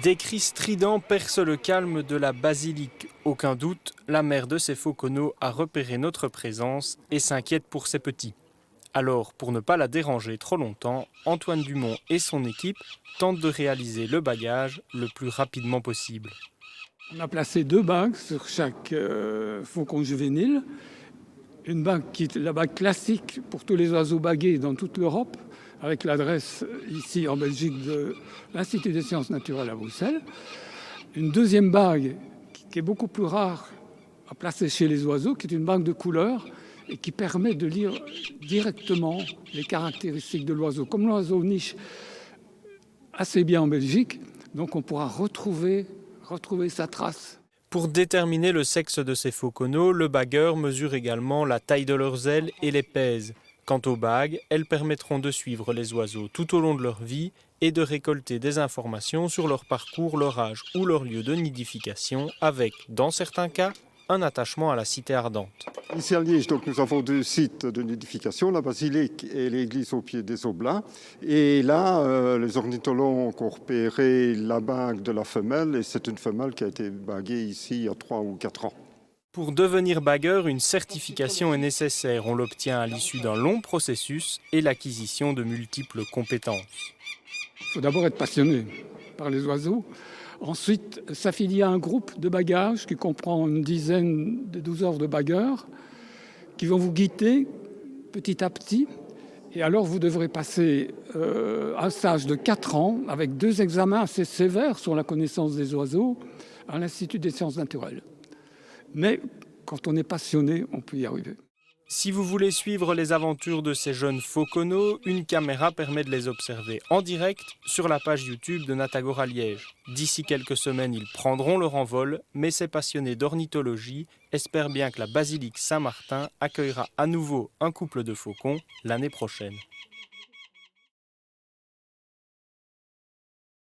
Des cris stridents percent le calme de la basilique. Aucun doute, la mère de ces fauconneaux a repéré notre présence et s'inquiète pour ses petits. Alors, pour ne pas la déranger trop longtemps, Antoine Dumont et son équipe tentent de réaliser le bagage le plus rapidement possible. On a placé 2 bagues sur chaque faucon juvénile. Une bague qui est la bague classique pour tous les oiseaux bagués dans toute l'Europe, avec l'adresse ici en Belgique de l'Institut des sciences naturelles à Bruxelles. Une deuxième bague qui est beaucoup plus rare à placer chez les oiseaux, qui est une bague de couleur et qui permet de lire directement les caractéristiques de l'oiseau. Comme l'oiseau niche assez bien en Belgique, donc on pourra retrouver sa trace. Pour déterminer le sexe de ces fauconneaux, le bagueur mesure également la taille de leurs ailes et les pèse. Quant aux bagues, elles permettront de suivre les oiseaux tout au long de leur vie et de récolter des informations sur leur parcours, leur âge ou leur lieu de nidification avec, dans certains cas, un attachement à la cité ardente. Ici à Liège, donc, nous avons 2 sites de nidification, la basilique et l'église au pied des Oblats. Et là, les ornithologues ont repéré la bague de la femelle et c'est une femelle qui a été baguée ici il y a 3 ou 4 ans. Pour devenir bagueur, une certification est nécessaire. On l'obtient à l'issue d'un long processus et l'acquisition de multiples compétences. Il faut d'abord être passionné par les oiseaux. Ensuite, s'affilier à un groupe de bagage qui comprend une dizaine de 12 heures de bagueurs qui vont vous guider petit à petit. Et alors, vous devrez passer un stage de 4 ans avec 2 examens assez sévères sur la connaissance des oiseaux à l'Institut des sciences naturelles. Mais quand on est passionné, on peut y arriver. Si vous voulez suivre les aventures de ces jeunes fauconneaux, une caméra permet de les observer en direct sur la page YouTube de Natagora Liège. D'ici quelques semaines, ils prendront leur envol, mais ces passionnés d'ornithologie espèrent bien que la basilique Saint-Martin accueillera à nouveau un couple de faucons l'année prochaine.